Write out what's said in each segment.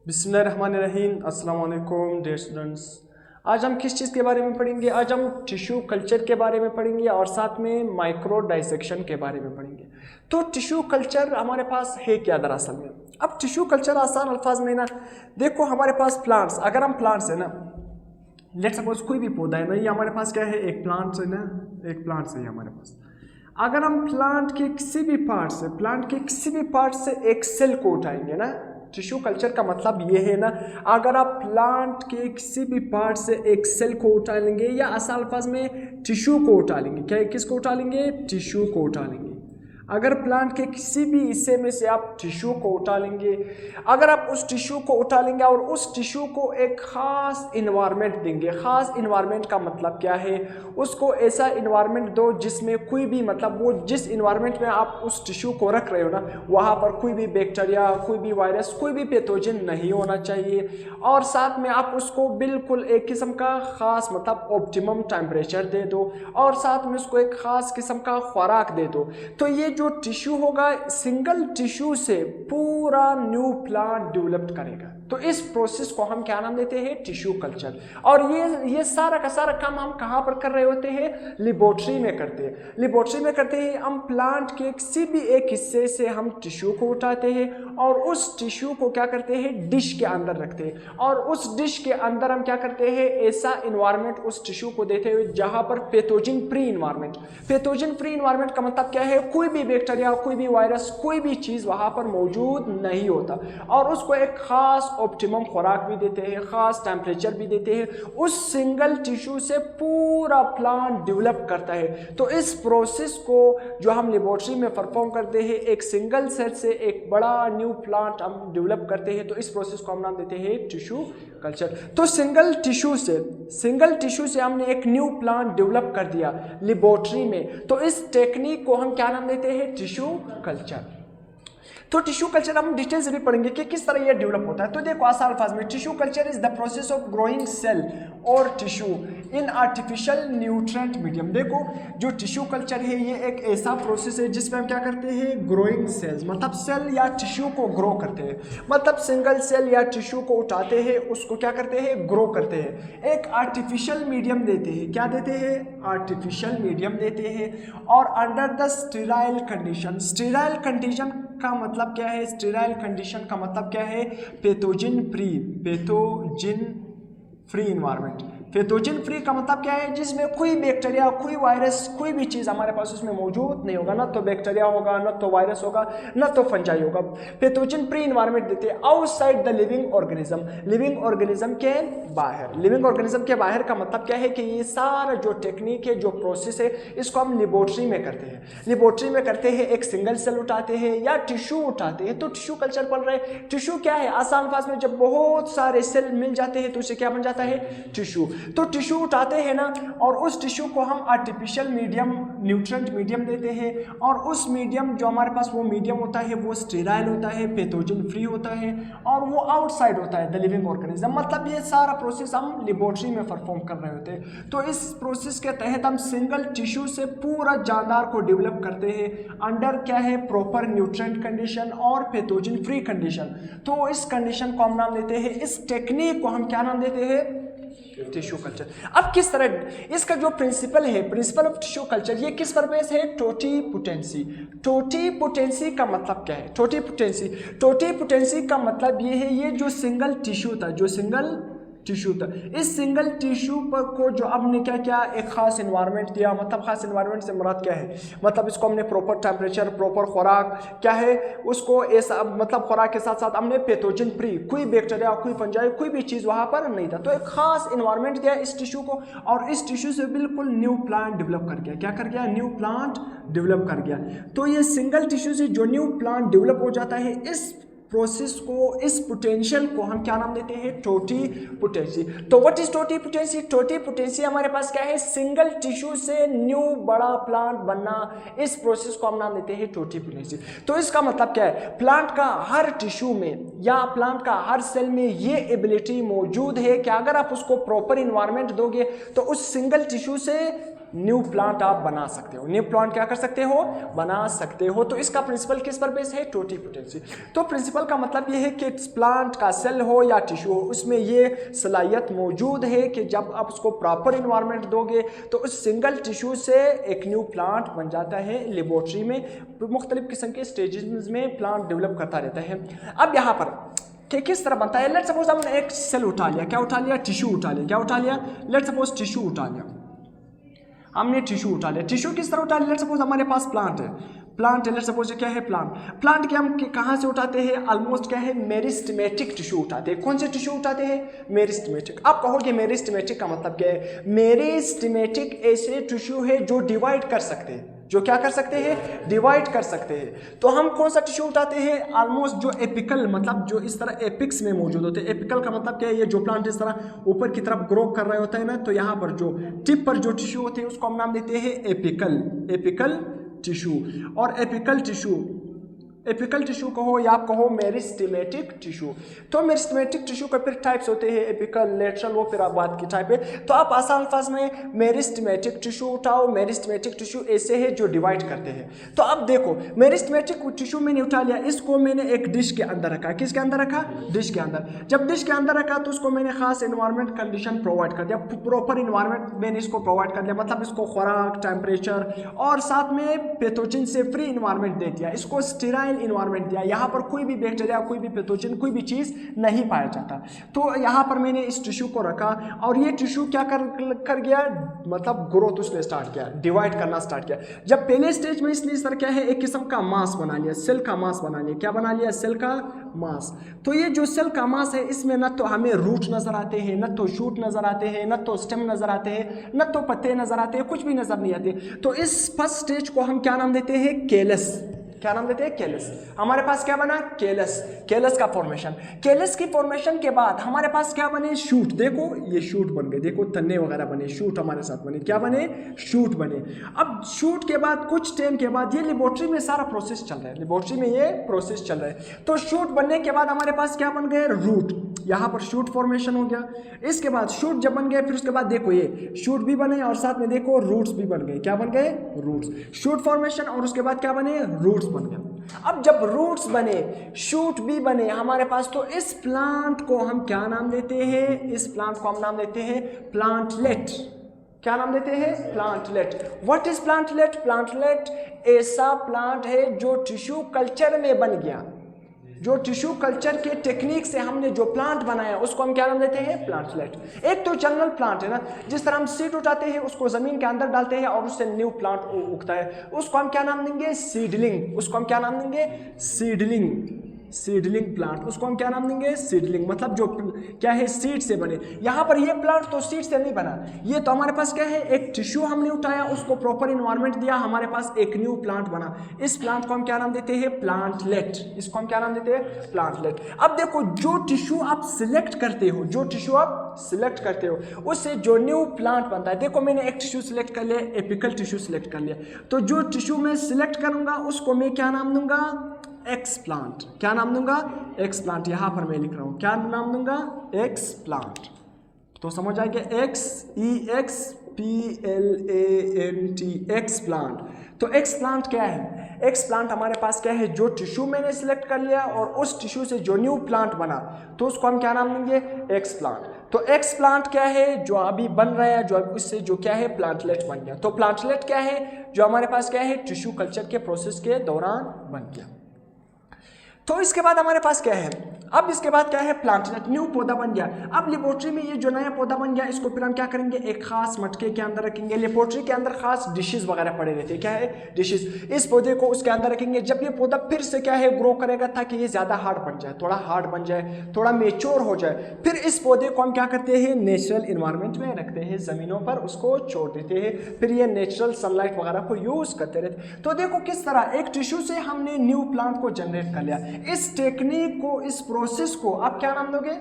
बिस्मिल्लाहिर्रहमानिर्रहीम। अस्सलाम वालेकुम डियर स्टूडेंट्स। आज हम किस चीज़ के बारे में पढ़ेंगे? आज हम टिश्यू कल्चर के बारे में पढ़ेंगे और साथ में माइक्रो डाइसेक्शन के बारे में पढ़ेंगे। तो टिश्यू कल्चर हमारे पास है क्या दरअसल में? अब टिश्यू कल्चर आसान अल्फाज में ना, देखो हमारे पास प्लांट्स, अगर हम प्लांट्स है ना, लेट्स सपोज कोई भी पौधा है ना, ये हमारे पास क्या है, एक प्लांट्स है ना, एक प्लांट्स है हमारे पास। अगर हम प्लांट के किसी भी पार्ट से एक सेल को उठाएंगे ना, टिश्यू कल्चर का मतलब ये है ना, अगर आप प्लांट के किसी भी पार्ट से एक सेल को उठा लेंगे या आसान अल्फाज में टिश्यू को उठा लेंगे, क्या किसको उठा लेंगे? टिश्यू को उठा लेंगे। अगर प्लांट के किसी भी हिस्से में से आप टिश्यू को उठा लेंगे, अगर आप उस टिश्यू को उठा लेंगे और उस टिश्यू को एक ख़ास इन्वायरमेंट देंगे। ख़ास इन्वायरमेंट का मतलब क्या है? उसको ऐसा इन्वायरमेंट दो जिसमें कोई भी, मतलब वो जिस इन्वायरमेंट में आप उस टिश्यू को रख रहे हो ना, वहाँ पर कोई भी बैक्टीरिया, कोई भी वायरस, कोई भी पैथोजन नहीं होना चाहिए। और साथ में आप उसको बिल्कुल एक किस्म का ख़ास, मतलब ऑप्टिमम टेम्परेचर दे दो और साथ में उसको एक ख़ास किस्म का खुराक दे दो। तो ये जो टिश्यू होगा, सिंगल टिश्यू से पूरा न्यू प्लांट डेवलप करेगा। तो इस प्रोसेस को हम क्या नाम देते हैं? Tissue culture. और ये सारा का सारा काम हम कहाँ पर कर रहे होते हैं? लेबोरेटरी में करते हैं। लेबोरेटरी में करते हैं हम प्लांट के किसी भी एक हिस्से से हम टिश्यू को उठाते हैं और उस टिश्यू को क्या करते हैं? डिश के अंदर रखते हैं और उस डिश के अंदर हम क्या करते हैं? ऐसा इन्वायरमेंट उस टिश्यू को देते हुए जहाँ पर pathogen free environment. Pathogen free environment का मतलब क्या है? कोई भी बैक्टीरिया, कोई भी वायरस, कोई भी चीज़ वहाँ पर मौजूद नहीं होता और उसको एक ख़ास ऑप्टिमम खुराक भी देते हैं, ख़ास टेम्परेचर भी देते हैं। उस सिंगल टिश्यू से पूरा प्लांट डेवलप करता है। तो इस प्रोसेस को जो हम लेबोरेटरी में परफॉर्म करते हैं, एक सिंगल सेल से एक बड़ा न्यू प्लांट हम डेवलप करते हैं, तो इस प्रोसेस को हम नाम देते हैं टिश्यू कल्चर। तो सिंगल टिश्यू से हमने एक न्यू प्लांट डेवलप कर दिया लेबोरेटरी में, तो इस टेक्निक को हम क्या नाम देते हैं? Tissue culture. तो टिश्यू कल्चर हम डिटेल से भी पढ़ेंगे कि किस तरह यह डेवलप होता है। तो देखो आसान अल्फाज में, tissue culture is the process of growing cell और tissue in artificial nutrient medium. देखो जो टिश्यू कल्चर है ये एक ऐसा प्रोसेस है जिसमें हम क्या करते हैं? ग्रोइंग सेल्स, मतलब सेल या टिश्यू को ग्रो करते हैं। मतलब सिंगल सेल या टिश्यू को उठाते हैं, उसको क्या करते हैं? ग्रो करते हैं। एक आर्टिफिशियल मीडियम देते हैं। क्या देते हैं? आर्टिफिशियल मीडियम देते हैं और under the sterile condition. Sterile condition का मतलब क्या है? स्टेराइल कंडीशन का मतलब क्या है? Pathogen free environment. Pathogen free का मतलब क्या है? जिसमें कोई बैक्टीरिया, कोई वायरस, कोई भी चीज़ हमारे पास उसमें मौजूद नहीं होगा। ना तो बैक्टीरिया होगा, ना तो वायरस होगा, ना तो फंजाई होगा। पैथोजन फ्री इन्वायरमेंट देते हैं outside the living organism. Living organism के बाहर। लिविंग ऑर्गेनिज्म के बाहर का मतलब क्या है कि ये सारा जो टेक्निक है, जो प्रोसेस है, इसको हम लेबोरेटरी में करते हैं। लेबोरेटरी में करते हैं, एक सिंगल सेल उठाते हैं या टिश्यू उठाते हैं, तो टिश्यू कल्चर पढ़ रहे हैं। टिश्यू क्या है? आसान भाषा में जब बहुत सारे सेल मिल जाते हैं तो उसे क्या बन जाता है? टिश्यू। तो टिश्यू उठाते हैं ना, और उस टिश्यू को हम आर्टिफिशियल मीडियम, न्यूट्रिएंट मीडियम देते हैं और उस मीडियम जो हमारे पास वो मीडियम होता है वो स्टेराइल होता है, पैथोजन फ्री होता है और वो आउटसाइड होता है द लिविंग ऑर्गेनिज्म। मतलब ये सारा प्रोसेस हम लेबोरेटरी में परफॉर्म कर रहे होते हैं। तो इस प्रोसेस के तहत हम सिंगल टिश्यू से पूरा जानदार को डेवलप करते हैं अंडर क्या है? प्रॉपर न्यूट्रिएंट कंडीशन और पैथोजन फ्री कंडीशन। तो इस कंडीशन को हम नाम देते हैं, इस टेक्निक को हम क्या नाम देते हैं? Tissue culture. अब किस तरह इसका जो प्रिंसिपल है, प्रिंसिपल ऑफ टिश्यू कल्चर, ये किस पर बेस है? टोटीपोटेंसी। टोटीपोटेंसी का मतलब क्या है? टोटीपोटेंसी का मतलब ये है, ये जो सिंगल टिश्यू था, इस सिंगल टिश्यू पर को जो हमने क्या किया? एक खास इन्वायरमेंट दिया। मतलब खास इन्वायरमेंट से मुराद क्या है? मतलब इसको हमने प्रॉपर टेम्परेचर, प्रॉपर खुराक क्या है उसको ऐसा, मतलब खुराक के साथ साथ हमने पैथोजन फ्री, कोई बैक्टीरिया, कोई फंजाई, कोई भी चीज़ वहाँ पर नहीं था। तो एक खास इन्वायरमेंट दिया इस टिश्यू को और इस टिश्यू से बिल्कुल न्यू प्लांट डेवलप कर गया। क्या कर गया? न्यू प्लांट डेवलप कर गया। तो ये सिंगल टिश्यू से जो न्यू प्लांट डेवलप हो जाता है, इस प्रोसेस को, इस पोटेंशियल को हम क्या नाम देते हैं? टोटीपोटेंसी। तो व्हाट इज टोटीपोटेंसी? टोटीपोटेंसी हमारे पास क्या है? सिंगल टिश्यू से न्यू बड़ा प्लांट बनना। इस प्रोसेस को हम नाम देते हैं टोटीपोटेंसी। तो इसका मतलब क्या है? प्लांट का हर टिश्यू में या प्लांट का हर सेल में ये एबिलिटी मौजूद है कि अगर आप उसको प्रॉपर इन्वायरमेंट दोगे तो उस सिंगल टिश्यू से न्यू प्लांट आप बना सकते हो, न्यू प्लांट क्या कर सकते हो, बना सकते हो। तो इसका प्रिंसिपल किस पर बेस है, टोटिपोटेंसी। तो प्रिंसिपल का मतलब ये है कि प्लांट का सेल हो या टिश्यू हो, उसमें ये सलाहियत मौजूद है कि जब आप उसको प्रॉपर इन्वायरमेंट दोगे तो उस सिंगल टिश्यू से एक न्यू प्लांट बन जाता है। लेबोरेटरी में मुख्तलिफ किस्म के स्टेजेस में प्लांट डेवलप करता रहता है। अब यहाँ पर कि किस तरह बनता है, लेट्स सपोज हमने एक सेल उठा लिया, क्या उठा लिया, टिश्यू उठा लिया, क्या उठा लिया, लेट्स सपोज टिश्यू उठा लिया, हमने टिश्यू उठा लिया। टिश्यू किस तरह उठा लिया, लेट्स सपोज हमारे पास प्लांट है, प्लांट है, लेट्स सपोज क्या है, प्लांट के हम कहाँ से उठाते हैं, ऑलमोस्ट क्या है, मेरिस्टेमेटिक टिश्यू उठाते हैं। कौन से टिश्यू उठाते हैं, मेरिस्टेमेटिक। आप कहोगे मेरिस्टेमेटिक का मतलब क्या है, मेरिस्टेमेटिक ऐसे टिश्यू है जो डिवाइड कर सकते हैं, जो क्या कर सकते हैं, डिवाइड कर सकते हैं। तो हम कौन सा टिश्यू उठाते हैं, ऑलमोस्ट जो एपिकल, मतलब जो इस तरह एपिक्स में मौजूद होते हैं। एपिकल का मतलब क्या है, ये जो प्लांट इस तरह ऊपर की तरफ ग्रो कर रहे होता है ना, तो यहाँ पर जो टिप पर जो टिश्यू होते हैं उसको हम नाम देते हैं एपिकल टिश्यू। और एपिकल टिश्यू कहो या आप कहो मेरिस्टेमेटिक टिश्यू। तो मेरिस्टेमेटिक टिश्यू का फिर टाइप्स होते हैं, एपिकल, लेटरल, वो फिर आप बात की टाइप है। तो आप आसान अल्फाज में मेरिस्टेमेटिक टिश्यू उठाओ। मेरिस्टेमेटिक टिश्यू ऐसे है जो डिवाइड करते हैं। तो अब देखो मेरिस्टेमेटिक टिश्यू मैंने उठा लिया, इसको मैंने एक डिश के अंदर रखा। किसके अंदर रखा, डिश के अंदर। जब डिश के अंदर रखा तो उसको मैंने खास एनवायरमेंट कंडीशन प्रोवाइड कर दिया, प्रॉपर इन्वायरमेंट मैंने इसको प्रोवाइड कर दिया, मतलब इसको खुराक, टेम्परेचर और साथ में पैथोजन से फ्री इन्वायरमेंट दे दिया, इसको स्टेराइल इन्वायरमेंट दिया। यहाँ पर कोई भी बैक्टीरिया, कोई भी पैथोजन, कोई भी चीज़ नहीं पाया जाता। तो यहाँ पर मैंने इस टिश्यू को रखा और ये टिश्यू क्या कर गया, मतलब ग्रोथ उसने स्टार्ट किया, डिवाइड करना स्टार्ट किया। जब पहले स्टेज में इसने सर क्या है, एक किस्म का मास बना लिया, सेल का मास बना लिया। क्या बना लिया, सेल का मास। तो ये जो सेल का मास है इसमें न तो हमें रूट नजर आते हैं, न तो शूट नजर आते हैं, न तो स्टेम नजर आते हैं, न तो पत्ते नजर आते हैं, कुछ भी नजर नहीं आते। तो इस फर्स्ट स्टेज को हम क्या नाम देते हैं, केलस। क्या नाम देते हैं, केलस। हमारे पास क्या बना, केलस का फॉर्मेशन। केलस की फॉर्मेशन के बाद हमारे पास क्या बने, शूट। देखो ये शूट बन गए, देखो तन्ने वगैरह बने, शूट हमारे साथ बने। क्या बने, शूट बने। अब शूट के बाद कुछ टाइम के बाद, ये लेबोरेटरी में सारा प्रोसेस चल रहा है, लेबोरेटरी में ये प्रोसेस चल रहा है। तो शूट बनने के बाद हमारे पास क्या बन गए, रूट। यहाँ पर शूट फॉर्मेशन हो गया। इसके बाद शूट जब बन गए, फिर उसके बाद देखो ये शूट भी बने और साथ में देखो रूट्स भी बन गए। क्या बन गए, रूट्स। शूट फॉर्मेशन और उसके बाद क्या बने, रूट्स बन गया। अब जब रूट्स बने, शूट भी बने हमारे पास, तो इस प्लांट को हम क्या नाम देते हैं, इस प्लांट को हम नाम देते हैं प्लांटलेट। क्या नाम देते हैं, plantlet. What is plantlet, plantlet ऐसा प्लांट है जो टिश्यू कल्चर में बन गया, जो टिश्यू कल्चर के टेक्निक से हमने जो प्लांट बनाया उसको हम क्या नाम देते हैं, प्लांटलेट। एक तो जनरल प्लांट है ना, जिस तरह हम सीड उठाते हैं, उसको जमीन के अंदर डालते हैं और उससे न्यू प्लांट उगता है, उसको हम क्या नाम देंगे, सीडलिंग। उसको हम क्या नाम देंगे, सीडलिंग प्लांट। उसको हम क्या नाम देंगे, सीडलिंग। मतलब जो क्या है, सीड से बने। यहाँ पर ये प्लांट तो सीड से नहीं बना, ये तो हमारे पास क्या है, एक टिश्यू हमने उठाया, उसको प्रॉपर इन्वायरमेंट दिया, हमारे पास एक न्यू प्लांट बना। इस प्लांट को हम क्या नाम देते हैं, प्लांटलेट। इसको हम क्या नाम देते हैं, प्लांटलेट। अब देखो जो टिश्यू आप सिलेक्ट करते हो, जो टिश्यू आप सिलेक्ट करते हो, उससे जो न्यू प्लांट बनता है। देखो मैंने एक टिश्यू सिलेक्ट कर लिया, एपिकल टिश्यू सिलेक्ट कर लिया, तो जो टिश्यू मैं सिलेक्ट करूंगा उसको मैं क्या नाम दूंगा, एक्सप्लांट। क्या नाम दूंगा, एक्सप्लांट। यहां पर मैं लिख रहा हूं, क्या नाम दूंगा, एक्सप्लांट। तो समझ आएगा, XEXPLANT, एक्सप्लांट। तो एक्सप्लांट क्या है, एक्सप्लांट हमारे पास क्या है, जो टिश्यू मैंने सिलेक्ट कर लिया और उस टिश्यू से जो न्यू प्लांट बना, तो उसको हम क्या नाम देंगे, एक्सप्लांट। तो एक्सप्लांट क्या है, जो अभी बन रहा है, जो उससे जो क्या है, प्लांटलेट बन गया। तो प्लांटलेट क्या है, जो हमारे पास क्या है, टिश्यू कल्चर के प्रोसेस के दौरान बन गया। तो इसके बाद हमारे पास क्या है, अब इसके बाद क्या है, प्लांटलेट, न्यू पौधा बन गया। अब लेबोरेटरी में ये जो नया पौधा बन गया, इसको फिर हम क्या करेंगे, एक खास मटके के अंदर रखेंगे। लेबोरेटरी के अंदर खास डिशेस वगैरह पड़े रहते हैं, क्या है, डिशेस। इस पौधे को उसके अंदर रखेंगे। जब ये पौधा फिर से क्या है, ग्रो करेगा, ताकि ये ज़्यादा हार्ड बन जाए, थोड़ा हार्ड बन जाए, थोड़ा मेच्योर हो जाए, फिर इस पौधे को हम क्या करते हैं, नेचुरल इन्वायरमेंट में रखते हैं, ज़मीनों पर उसको छोड़ देते हैं, फिर ये नेचुरल सनलाइट वगैरह को यूज़ करते रहते। तो देखो किस तरह एक टिश्यू से हमने न्यू प्लांट को जनरेट कर लिया। इस टेक्निक को, इस प्रोसेस को आप क्या नाम दोगे,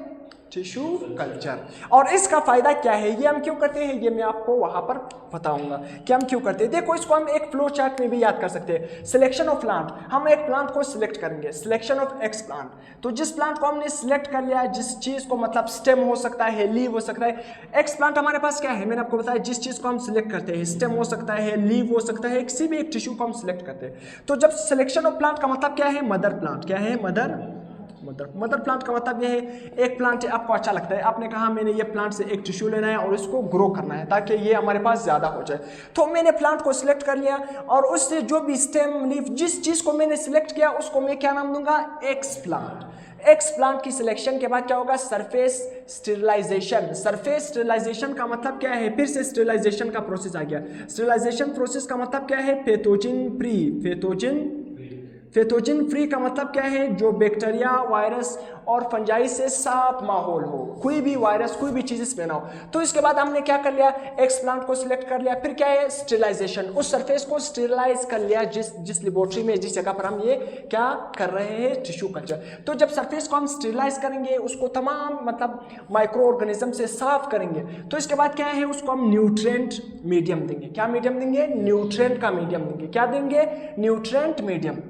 टिश्यू कल्चर। और इसका फायदा क्या है, ये हम क्यों करते हैं, ये मैं आपको वहां पर बताऊंगा कि हम क्यों करते हैं। देखो इसको हम एक फ्लो चार्ट में भी याद कर सकते हैं। सिलेक्शन ऑफ प्लांट, हम एक प्लांट को सिलेक्ट करेंगे, सिलेक्शन ऑफ एक्स प्लांट। तो जिस प्लांट को हमने सिलेक्ट कर लिया, जिस चीज को मतलब स्टेम हो सकता है, लीव हो सकता है, एक्स प्लांट हमारे पास क्या है, मैंने आपको बताया जिस चीज को हम सिलेक्ट करते हैं, स्टेम हो सकता है, लीव हो सकता है, किसी भी एक टिश्यू को हम सिलेक्ट करते हैं। तो जब सिलेक्शन ऑफ प्लांट का मतलब क्या है, मदर प्लांट। क्या है, मदर प्लांट का मतलब यह है, एक प्लांट आपको अच्छा लगता है, आपने कहा मैंने ये प्लांट से एक टिश्यू लेना है और इसको ग्रो करना है ताकि ये हमारे पास ज़्यादा हो जाए। तो मैंने प्लांट को सिलेक्ट कर लिया और उससे जो भी स्टेम, लीफ, जिस चीज़ को मैंने सिलेक्ट किया उसको मैं क्या नाम दूंगा, एक्स प्लांट। एक्स प्लांट की सिलेक्शन के बाद क्या होगा, सरफेस स्टेरिलाइजेशन। सरफेस स्टेरिलाइजेशन का मतलब क्या है, फिर से स्टेरिलाइजेशन का प्रोसेस आ गया। स्टेरिलाइजेशन प्रोसेस का मतलब क्या है, पैथोजन फ्री का मतलब क्या है, जो बैक्टीरिया, वायरस और फंजाई से साफ माहौल हो, कोई भी वायरस, कोई भी चीज़ इसमें ना हो। तो इसके बाद हमने क्या कर लिया, एक्स प्लांट को सिलेक्ट कर लिया, फिर क्या है, स्टेरिलाइजेशन। उस सरफेस को स्टेरिलाइज कर लिया जिस लेबोरेटरी में, जिस जगह पर हम ये क्या कर रहे हैं, टिश्यू कल्चर। तो जब सरफेस को हम स्टेरिलाइज करेंगे, उसको तमाम मतलब माइक्रो ऑर्गेनिज्म से साफ करेंगे, तो इसके बाद क्या है, उसको हम न्यूट्रिएंट मीडियम देंगे। क्या मीडियम देंगे, न्यूट्रिएंट का मीडियम देंगे। क्या देंगे, न्यूट्रिएंट मीडियम।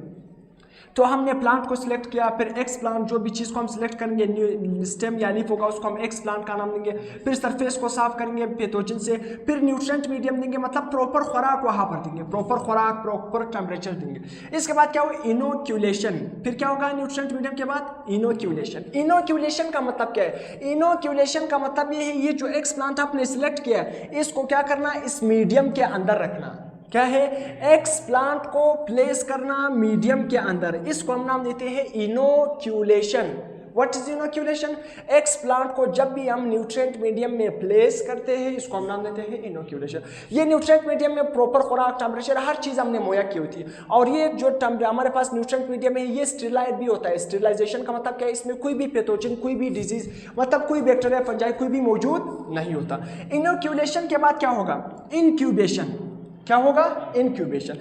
तो हमने प्लांट को सिलेक्ट किया, फिर एक्स प्लांट, जो भी चीज़ को हम सिलेक्ट करेंगे, स्टेम या लीफ होगा, उसको हम एक्स प्लांट का नाम देंगे। फिर सरफेस को साफ करेंगे पैथोजन से, फिर न्यूट्रिएंट मीडियम देंगे, मतलब प्रॉपर खुराक वहाँ पर देंगे, प्रॉपर खुराक, प्रॉपर टेम्परेचर देंगे। इसके बाद क्या होगा, इनोक्यूलेशन। फिर क्या होगा, न्यूट्रिएंट मीडियम के बाद इनोक्यूलेशन। इनोक्यूलेशन का मतलब क्या है, इनोक्यूलेशन का मतलब ये है, ये जो एक्स प्लांट आपने सिलेक्ट किया है, इसको क्या करना, इस मीडियम के अंदर रखना। क्या है, एक्स प्लांट को प्लेस करना मीडियम के अंदर, इसको हम नाम देते हैं inoculation. What is inoculation, x plant को जब भी हम न्यूट्रिएंट मीडियम में प्लेस करते हैं, इसको हम नाम देते हैं इनोक्यूलेशन। ये न्यूट्रिएंट मीडियम में प्रॉपर खुराक, टेम्परेचर, हर चीज़ हमने मुहैया की होती है। और ये जो हमारे पास न्यूट्रिएंट मीडियम है, ये स्टेरिलाइज भी होता है। स्टेरिलाइजेशन का मतलब क्या है, इसमें कोई भी पैथोजन, कोई भी डिजीज, मतलब कोई बैक्टीरिया, फंजाई, कोई भी मौजूद नहीं होता। इनोक्यूलेशन के बाद क्या होगा, इंक्यूबेशन। क्या होगा, इंक्यूबेशन।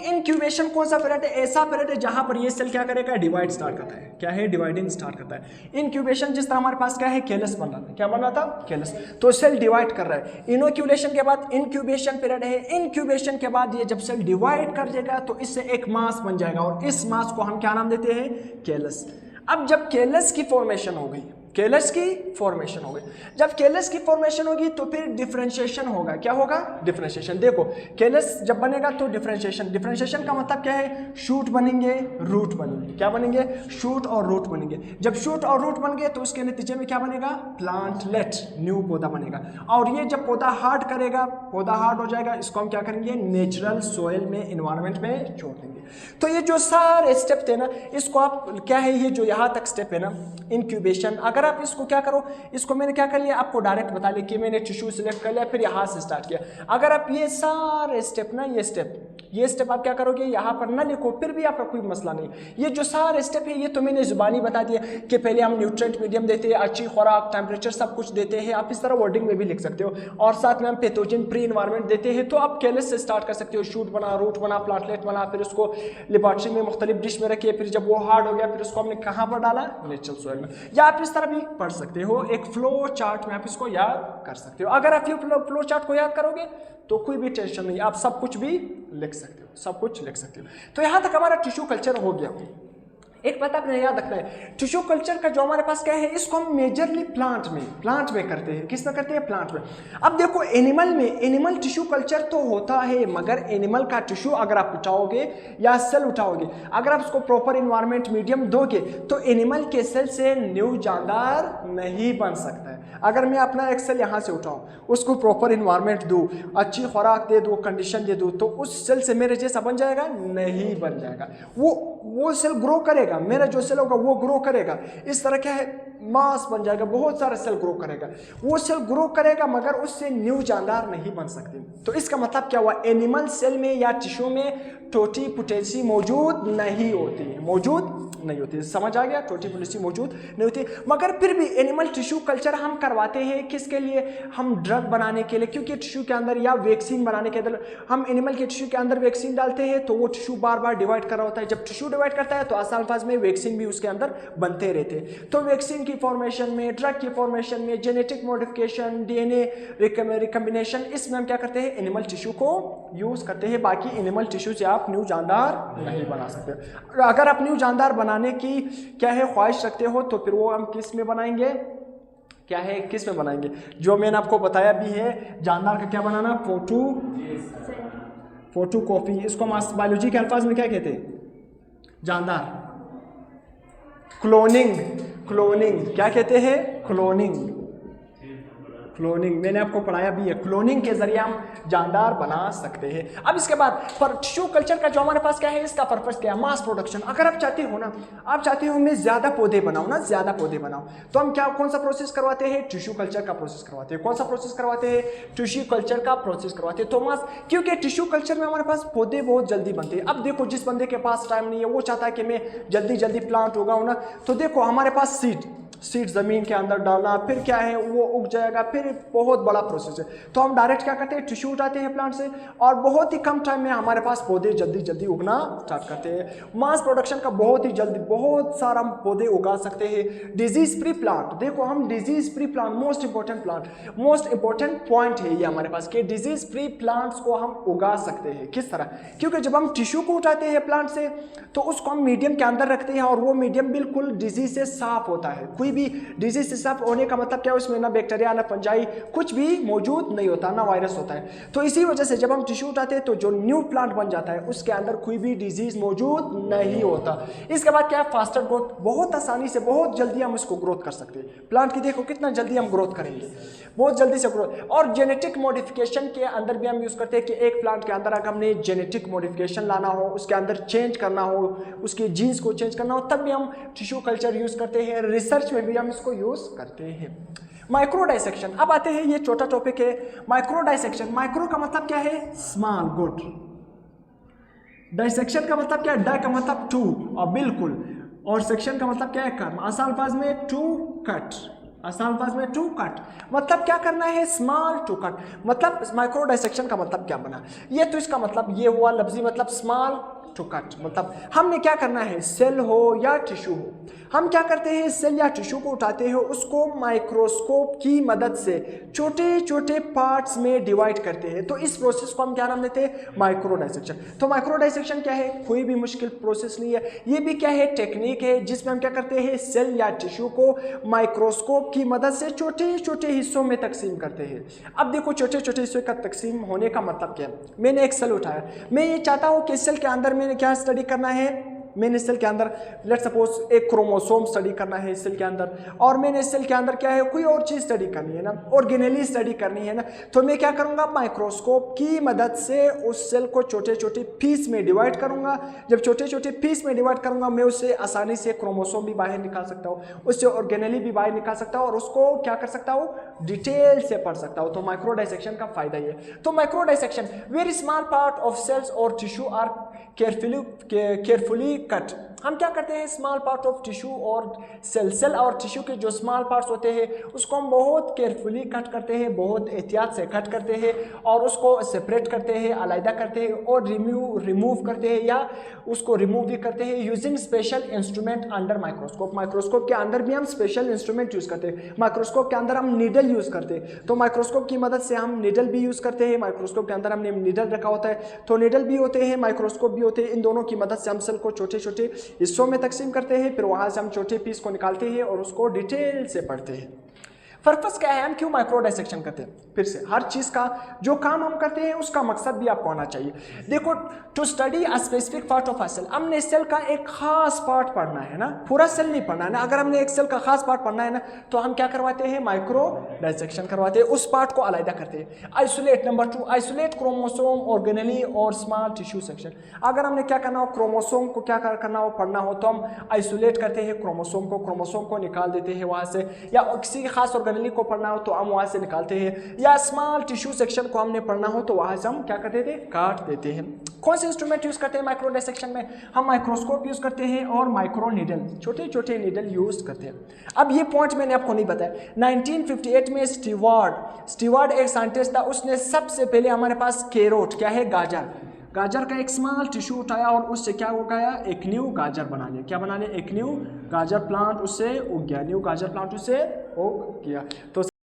इंक्यूबेशन कौन सा पीरियड है, ऐसा पीरियड है जहां पर ये सेल क्या करेगा, डिवाइड स्टार्ट करता है। क्या है, डिवाइडिंग स्टार्ट करता है। इंक्यूबेशन जिस तरह हमारे पास क्या है, केलस बन रहा था, क्या बन रहा था, केलस, तो सेल डिवाइड कर रहा है। इनोक्यूलेशन के बाद इंक्यूबेशन पीरियड है। इंक्यूबेशन के बाद ये जब सेल डिवाइड कर देगा तो इससे एक मास बन जाएगा और इस मास को हम क्या नाम देते हैं, केलस। अब जब केलस की फॉर्मेशन हो गई, केलस की फॉर्मेशन हो गई, जब केलस की फॉर्मेशन होगी तो फिर डिफरेंशिएशन होगा। क्या होगा, डिफरेंशिएशन। देखो केलस जब बनेगा तो डिफरेंशिएशन, डिफरेंशिएशन का मतलब क्या है, शूट बनेंगे, रूट बनेंगे। क्या बनेंगे, शूट और रूट बनेंगे। जब शूट और रूट बन गए तो उसके नतीजे में क्या बनेगा, प्लांटलेट, न्यू पौधा बनेगा। और ये जब पौधा हार्ड करेगा, पौधा हार्ड हो जाएगा, इसको हम क्या करेंगे, नेचुरल सोइल में, इन्वायरमेंट में छोड़ देंगे। तो ये जो सारे स्टेप थे ना, इसको आप क्या है, ये जो यहाँ तक स्टेप है ना, इंक्यूबेशन, अगर आप इसको क्या करो, इसको मैंने क्या कर लिया, आपको डायरेक्ट बता लिया कि मैंने टिश्यू सिलेक्ट कर लिया, फिर यहाँ से स्टार्ट किया। अगर आप ये सारे स्टेप ना, ये स्टेप आप क्या करोगे, यहाँ पर ना लिखो, फिर भी आपका कोई मसला नहीं। ये जो सारे स्टेप है, ये तो मैंने जुबानी बता दिया कि पहले हम न्यूट्रिएंट मीडियम देते हैं, अच्छी खुराक, टेम्परेचर, सब कुछ देते हैं। आप इस तरह वर्डिंग में भी लिख सकते हो। और साथ में हम पैथोजन फ्री एनवायरनमेंट देते हैं। तो आप केलस से स्टार्ट कर सकते हो, शूट बना, रूट बना, प्लांटलेट बना, फिर उसको लेबोरेटरी में मुख्तलिफ डिश में रखिए, फिर जब वो हार्ड हो गया फिर उसको हमने कहाँ पर डाला, नेचुरल सॉइल में। या आप इस तरह भी पढ़ सकते हो, एक फ्लो चार्ट में आप इसको याद कर सकते हो। अगर आप ये फ्लो चार्ट को याद करोगे तो कोई भी टेंशन नहीं, आप सब कुछ भी लिख सकते हो, सब कुछ लिख सकते हो। तो यहाँ तक हमारा टिश्यू कल्चर हो गया। एक बात आपने याद रखना है, टिश्यू कल्चर का जो हमारे पास क्या है, इसको हम मेजरली प्लांट में करते हैं। किस में करते हैं, प्लांट में। अब देखो एनिमल में, एनिमल टिश्यू कल्चर तो होता है, मगर एनिमल का टिश्यू अगर आप उठाओगे या सेल उठाओगे, अगर आप उसको प्रॉपर इन्वायरमेंट मीडियम दोगे तो एनिमल के सेल से न्यू जानदार नहीं बन सकता है। अगर मैं अपना एक सेल यहाँ से उठाऊँ, उसको प्रॉपर इन्वायरमेंट दूँ, अच्छी खुराक दे दूँ, कंडीशन दे दूँ, तो उस सेल से मेरे जैसा बन जाएगा, नहीं बन जाएगा। वो सेल ग्रो करेगा, मेरा जो सेल होगा वो ग्रो करेगा, इस तरह क्या है, मास बन जाएगा, बहुत सारा सेल ग्रो करेगा। वो सेल ग्रो करेगा मगर उससे न्यू जानदार नहीं बन सकते। तो इसका मतलब क्या हुआ, एनिमल सेल में या टिश्यू में टोटी पोटेंसी मौजूद नहीं होती है, मौजूद नहीं होती। समझ आ गया, टोटी पोटेंसी मौजूद नहीं होती। मगर फिर भी एनिमल टिश्यू कल्चर हम करवाते हैं, किसके लिए, हम ड्रग बनाने के लिए, क्योंकि टिश्यू के अंदर या वैक्सीन बनाने के अंदर हम एनिमल के टिश्यू के अंदर वैक्सीन डालते हैं, तो वो टिश्यू बार बार डिवाइड कर रहा होता है। जब टिश्यू डिवाइड करता है तो आसान अल्फाज में वैक्सीन भी उसके अंदर बनते रहते हैं। तो वैक्सीन की फॉर्मेशन में, ड्रग की फॉर्मेशन में, जेनेटिक मॉडिफिकेशन, डीएनए रिकम्बिनेशन, इसमें हम क्या करते हैं, एनिमल टिश्यू को यूज़ करते हैं। बाकी एनिमल टिश्यू से आप न्यू जानदार नहीं बना सकते। अगर आप न्यू जानदार बनाने की क्या है ख्वाहिश रखते हो तो फिर वो हम किस में बनाएंगे, क्या है, किस में बनाएंगे, जो मैंने आपको बताया भी है जानदार का क्या बनाना, फोटो कॉपी। इसको हम बायोलॉजी के अल्फाज में क्या कहते हैं, जानदार। क्लोनिंग, क्या कहते हैं, क्लोनिंग। मैंने आपको पढ़ाया भी है, क्लोनिंग के जरिए हम जानदार बना सकते हैं। अब इसके बाद पर टिश्यू कल्चर का जो हमारे पास क्या है, इसका पर्पस क्या है, मास प्रोडक्शन। अगर आप चाहते हो ना, आप चाहते हो मैं ज़्यादा पौधे बनाऊँ ना, ज़्यादा पौधे बनाऊँ, तो हम क्या, कौन सा प्रोसेस करवाते हैं, टिश्यू कल्चर का प्रोसेस करवाते हैं। कौन सा प्रोसेस करवाते हैं, टिश्यू कल्चर का प्रोसेस करवाते हैं। तो मास, क्योंकि टिश्यू कल्चर में हमारे पास पौधे बहुत जल्दी बनते हैं। अब देखो, जिस बंदे के पास टाइम नहीं है, वो चाहता है कि मैं जल्दी जल्दी प्लांट उगाऊँ ना, तो देखो हमारे पास सीड ज़मीन के अंदर डालना, फिर क्या है वो उग जाएगा, फिर बहुत बड़ा प्रोसेस है। तो हम डायरेक्ट क्या करते हैं, टिश्यू उठाते हैं प्लांट से, और बहुत ही कम टाइम में हमारे पास पौधे जल्दी जल्दी उगना स्टार्ट करते हैं। मास प्रोडक्शन का बहुत ही जल्दी बहुत सारा हम पौधे उगा सकते हैं। डिजीज फ्री प्लांट, देखो हम disease free plant, most important point है ये हमारे पास कि डिजीज फ्री प्लांट्स को हम उगा सकते हैं। किस तरह, क्योंकि जब हम टिश्यू को उठाते हैं प्लांट से तो उसको हम मीडियम के अंदर रखते हैं, और वो मीडियम बिल्कुल डिजीज से साफ होता है। कोई भी डिजीज से साफ होने का मतलब क्या है, उसमें ना बैक्टीरिया ना फंजाई कुछ भी मौजूद नहीं होता, ना वायरस होता है। तो इसी वजह से जब हम टिश्यू उठाते हैं तो जो न्यू प्लांट बन जाता है उसके अंदर कोई भी डिजीज मौजूद नहीं होता। इसके बाद क्या है, फास्टर ग्रोथ, बहुत आसानी से बहुत जल्दी हम उसको ग्रोथ कर सकते हैं। प्लांट की देखो कितना जल्दी हम ग्रोथ करेंगे, बहुत जल्दी से ग्रोथ। और जेनेटिक मॉडिफिकेशन के अंदर भी हम यूज़ करते हैं कि एक प्लांट के अंदर अगर हमने जेनेटिक मॉडिफिकेशन लाना हो, उसके अंदर चेंज करना हो, उसके जीन्स को चेंज करना हो, तब भी हम टिश्यू कल्चर यूज़ करते हैं। रिसर्च में भी हम इसको यूज़ करते हैं। माइक्रो डाइसेक्शन, अब आते हैं, ये छोटा टॉपिक है, माइक्रो डाइसेक्शन। माइक्रो का मतलब क्या है, स्मॉल, गुड। डाइसेक्शन का मतलब क्या है, डाई का मतलब टू, और बिल्कुल, और सेक्शन का मतलब क्या है, कट। आसान अल्फाज में टू कट, मतलब क्या करना है, स्मॉल टू कट। मतलब माइक्रो डाइसेक्शन का मतलब क्या बना, ये तो इसका मतलब ये हुआ लफ्जी मतलब स्मॉल टू कट। मतलब हमने क्या करना है, सेल हो या टिश्यू हो, हम क्या करते हैं, सेल या टिश्यू को उठाते हैं, उसको माइक्रोस्कोप की मदद से छोटे छोटे पार्ट्स में डिवाइड करते हैं। तो इस प्रोसेस को हम क्या नाम देते हैं, माइक्रो डाइसेक्शन। तो माइक्रो डाइसेक्शन क्या है, कोई भी मुश्किल प्रोसेस नहीं है, ये भी क्या है, टेक्निक है जिसमें हम क्या करते हैं, सेल या टिश्यू को माइक्रोस्कोप की मदद से छोटे छोटे हिस्सों में तकसीम करते हैं। अब देखो छोटे छोटे हिस्सों का तकसीम होने का मतलब क्या है, मैंने एक सेल उठाया, मैं ये चाहता हूँ कि सेल के अंदर मैंने क्या स्टडी करना है, मैंने सेल के अंदर लेट सपोज एक क्रोमोसोम स्टडी करना है सेल के अंदर, और मैंने सेल के अंदर क्या है, कोई और चीज़ स्टडी करनी है ना, ऑर्गेनेली स्टडी करनी है ना, तो मैं क्या करूँगा, माइक्रोस्कोप की मदद से उस सेल को छोटे छोटे पीस में डिवाइड करूँगा। जब छोटे छोटे पीस में डिवाइड करूँगा, मैं उससे आसानी से क्रोमोसोम भी बाहर निकाल सकता हूँ, उससे ऑर्गेनेली भी बाहर निकाल सकता हूँ, और उसको क्या कर सकता हूँ, डिटेल से पढ़ सकता हूँ। तो माइक्रो डाइसेक्शन का फायदा ये। तो micro dissection, very small part of cells और टिश्यू आर केयरफुली कट। हम क्या करते हैं, स्मॉल पार्ट ऑफ टिश्यू और सेल और टिश्यू के जो स्मॉल पार्ट्स होते हैं उसको हम बहुत केयरफुली कट करते हैं, बहुत एहतियात से कट करते हैं, और उसको सेपरेट करते हैं, अलग करते हैं, और रिमूव करते हैं, या उसको रिमूव भी करते हैं using special instrument under microscope. Microscope के अंदर भी हम स्पेशल इंस्ट्रूमेंट यूज़ करते हैं। माइक्रोस्कोप के अंदर हम नीडल यूज़ करते हैं, तो माइक्रोस्कोप की मदद से हम नीडल भी यूज़ करते हैं। माइक्रोस्कोप के अंदर हमने नीडल रखा होता है, तो नीडल भी होते हैं, माइक्रोस्कोप भी होते हैं। इन दोनों की मदद से हम सेल को छोटे छोटे हिस्सों में तकसीम करते हैं, फिर वहाँ से हम छोटे पीस को निकालते हैं और उसको डिटेल से पढ़ते हैं। पर्पस क्या है, हम क्यों माइक्रो डाइसेक्शन करते हैं, फिर से हर चीज़ का जो काम हम करते हैं उसका मकसद भी आपको आना चाहिए। देखो, to study a specific part of a cell, हमने सेल का एक खास पार्ट पढ़ना है ना, पूरा सेल नहीं पढ़ना है ना। अगर हमने एक सेल का खास पार्ट पढ़ना है ना, तो हम क्या करवाते हैं, माइक्रो डाइसेक्शन करवाते हैं, उस पार्ट को अलग करते हैं। Isolate, number 2, isolate chromosome organelle और स्मॉल टिश्यू सेक्शन। अगर हमने क्या करना हो, क्रोमोसोम को क्या करना हो, पढ़ना हो, तो हम आइसोलेट करते हैं क्रोमोसोम को निकाल देते हैं वहाँ से, या किसी खास को पढ़ना हो तो हम वहां से निकालते हैं, या स्मॉल टिश्यू सेक्शन को हमने पढ़ना हो तो वहां से हम क्या करते थे, काट देते हैं। कौन से इंस्ट्रूमेंट यूज करते हैं माइक्रो डाइसेक्शन में, हम माइक्रोस्कोप यूज करते हैं और माइक्रो नीडल, छोटे छोटे नीडल यूज करते हैं। अब ये पॉइंट मैंने आपको नहीं बताया, 1958 में स्टीवार्ड एक साइंटिस्ट था, उसने सबसे पहले हमारे पास कैरोट, क्या है, गाजर, गाजर का एक स्मॉल टिश्यू उठाया और उससे क्या हो गया, एक न्यू गाजर बना लिया। क्या बना लिया, एक न्यू गाजर प्लांट उससे उग गया, न्यू गाजर प्लांट उससे उग गया। तो